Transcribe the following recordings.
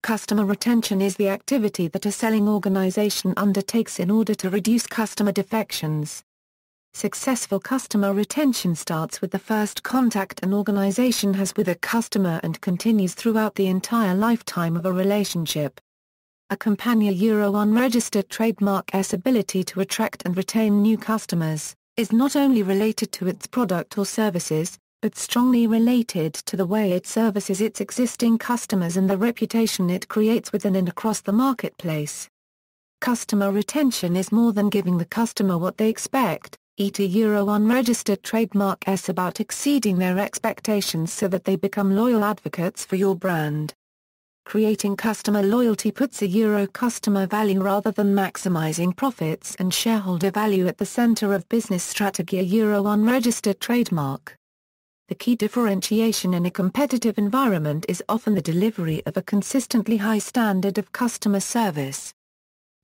Customer retention is the activity that a selling organization undertakes in order to reduce customer defections. Successful customer retention starts with the first contact an organization has with a customer and continues throughout the entire lifetime of a relationship. A company unregistered trademark's ability to attract and retain new customers is not only related to its product or services, but strongly related to the way it services its existing customers and the reputation it creates within and across the marketplace. Customer retention is more than giving the customer what they expect. Unregistered trademark's about exceeding their expectations so that they become loyal advocates for your brand. Creating customer loyalty puts customer value rather than maximizing profits and shareholder value at the center of business strategy. Unregistered trademark. The key differentiation in a competitive environment is often the delivery of a consistently high standard of customer service.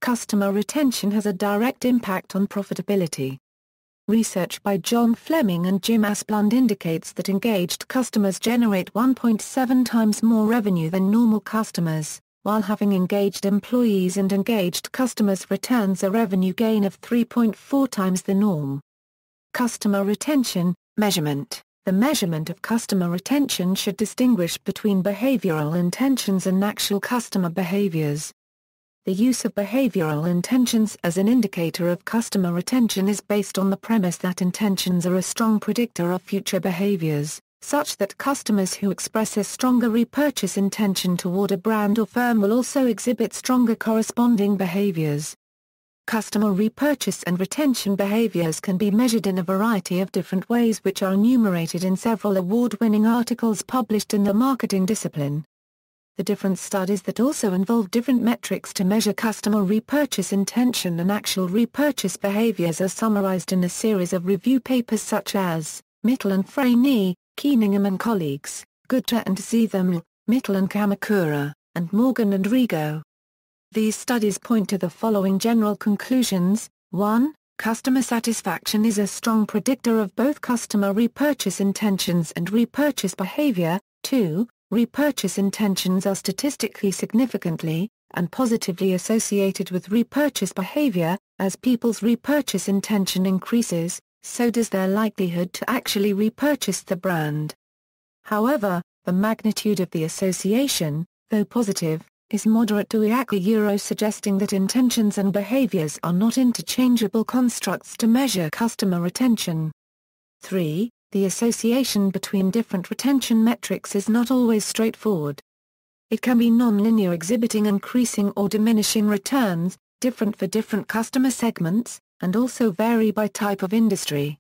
Customer retention has a direct impact on profitability. Research by John Fleming and Jim Asplund indicates that engaged customers generate 1.7 times more revenue than normal customers, while having engaged employees and engaged customers returns a revenue gain of 3.4 times the norm. Customer retention, measurement. The measurement of customer retention should distinguish between behavioral intentions and actual customer behaviors. The use of behavioral intentions as an indicator of customer retention is based on the premise that intentions are a strong predictor of future behaviors, such that customers who express a stronger repurchase intention toward a brand or firm will also exhibit stronger corresponding behaviors. Customer repurchase and retention behaviors can be measured in a variety of different ways which are enumerated in several award-winning articles published in the marketing discipline. The different studies that also involve different metrics to measure customer repurchase intention and actual repurchase behaviors are summarized in a series of review papers such as Mittal and Frey, Keeningham and colleagues, Gupta and Seethaml, Mittal and Kamakura, and Morgan and Rigo. These studies point to the following general conclusions. 1. Customer satisfaction is a strong predictor of both customer repurchase intentions and repurchase behavior. 2. Repurchase intentions are statistically significantly and positively associated with repurchase behavior. As people's repurchase intention increases, so does their likelihood to actually repurchase the brand. However, the magnitude of the association, though positive, is moderate to weak, suggesting that intentions and behaviors are not interchangeable constructs to measure customer retention. 3. The association between different retention metrics is not always straightforward. It can be non-linear, exhibiting increasing or diminishing returns, different for different customer segments, and also vary by type of industry.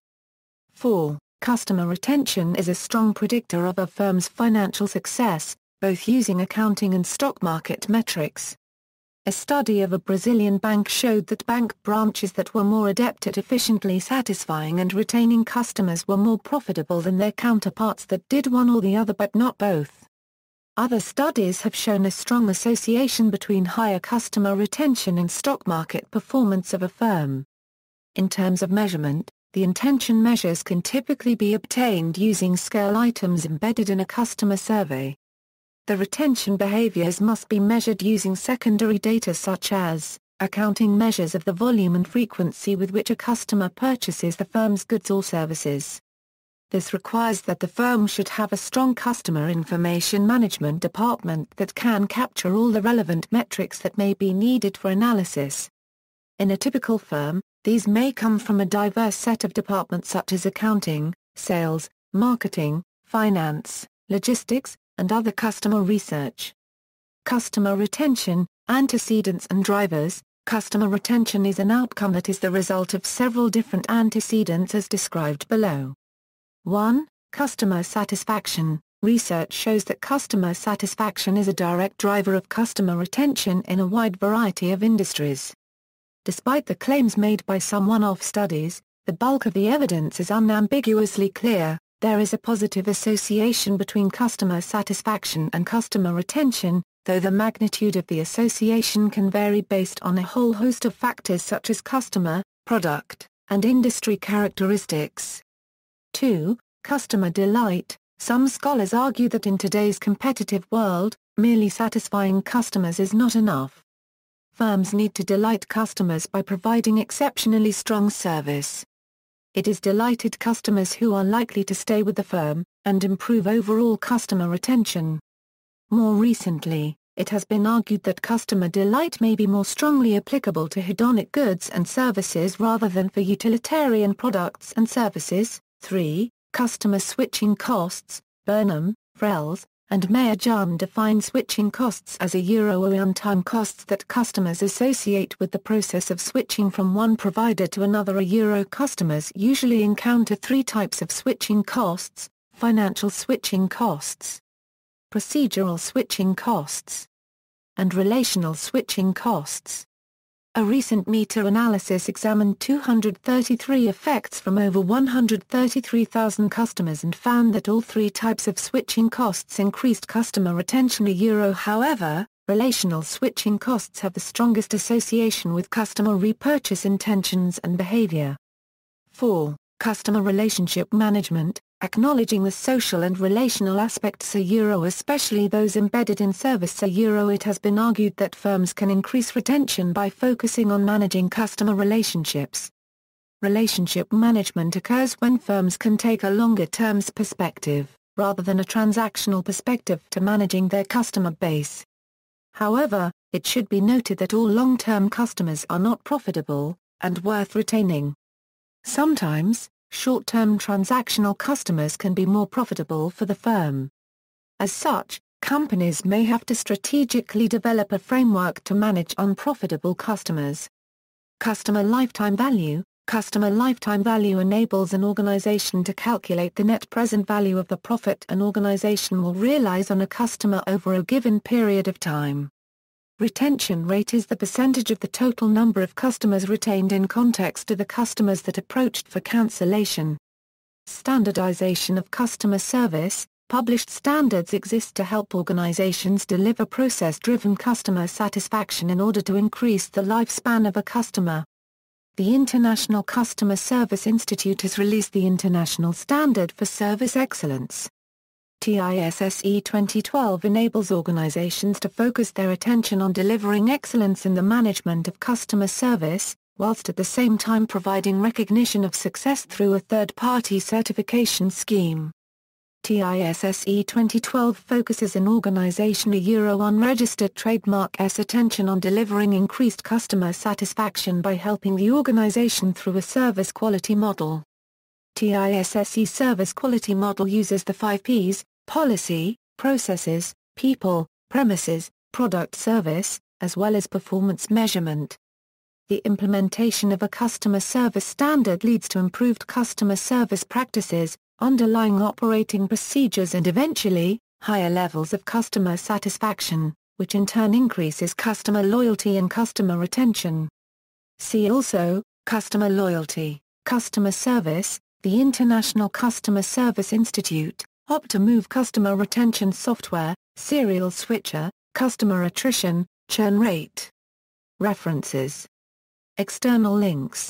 4. Customer retention is a strong predictor of a firm's financial success, both using accounting and stock market metrics. A study of a Brazilian bank showed that bank branches that were more adept at efficiently satisfying and retaining customers were more profitable than their counterparts that did one or the other but not both. Other studies have shown a strong association between higher customer retention and stock market performance of a firm. In terms of measurement, the intention measures can typically be obtained using scale items embedded in a customer survey. The retention behaviors must be measured using secondary data such as accounting measures of the volume and frequency with which a customer purchases the firm's goods or services. This requires that the firm should have a strong customer information management department that can capture all the relevant metrics that may be needed for analysis. In a typical firm, these may come from a diverse set of departments such as accounting, sales, marketing, finance, logistics, and other customer research. Customer retention, antecedents and drivers. Customer retention is an outcome that is the result of several different antecedents as described below. 1. Customer satisfaction. Research shows that customer satisfaction is a direct driver of customer retention in a wide variety of industries. Despite the claims made by some one-off studies, the bulk of the evidence is unambiguously clear. There is a positive association between customer satisfaction and customer retention, though the magnitude of the association can vary based on a whole host of factors such as customer, product, and industry characteristics. 2. Customer delight. Some scholars argue that in today's competitive world, merely satisfying customers is not enough. Firms need to delight customers by providing exceptionally strong service. It is delighted customers who are likely to stay with the firm, and improve overall customer retention. More recently, it has been argued that customer delight may be more strongly applicable to hedonic goods and services rather than for utilitarian products and services. 3. Customer switching costs. Burnham, Frells, and Mayer-Jahn define switching costs as or one-time costs that customers associate with the process of switching from one provider to another. Customers usually encounter three types of switching costs: financial switching costs, procedural switching costs, and relational switching costs. A recent meta-analysis examined 233 effects from over 133,000 customers and found that all three types of switching costs increased customer retention. However, relational switching costs have the strongest association with customer repurchase intentions and behavior. 4. Customer relationship management. Acknowledging the social and relational aspects especially those embedded in service it has been argued that firms can increase retention by focusing on managing customer relationships. Relationship management occurs when firms can take a longer-term perspective, rather than a transactional perspective, to managing their customer base. However, it should be noted that all long-term customers are not profitable, and worth retaining. Sometimes, short-term transactional customers can be more profitable for the firm. As such, companies may have to strategically develop a framework to manage unprofitable customers. Customer lifetime value. Customer lifetime value enables an organization to calculate the net present value of the profit an organization will realize on a customer over a given period of time. Retention rate is the percentage of the total number of customers retained in context to the customers that approached for cancellation. Standardization of customer service. Published standards exist to help organizations deliver process-driven customer satisfaction in order to increase the lifespan of a customer. The International Customer Service Institute has released the International Standard for Service Excellence. TISSE 2012 enables organizations to focus their attention on delivering excellence in the management of customer service, whilst at the same time providing recognition of success through a third-party certification scheme. TISSE 2012 focuses an organization on registered trademark's attention on delivering increased customer satisfaction by helping the organization through a service quality model. TISSE service quality model uses the 5 Ps: policy, processes, people, premises, product service, as well as performance measurement. The implementation of a customer service standard leads to improved customer service practices, underlying operating procedures and eventually, higher levels of customer satisfaction, which in turn increases customer loyalty and customer retention. See also, customer loyalty, customer service, the International Customer Service Institute, Optimove customer retention software, serial switcher, customer attrition, churn rate. References. External links.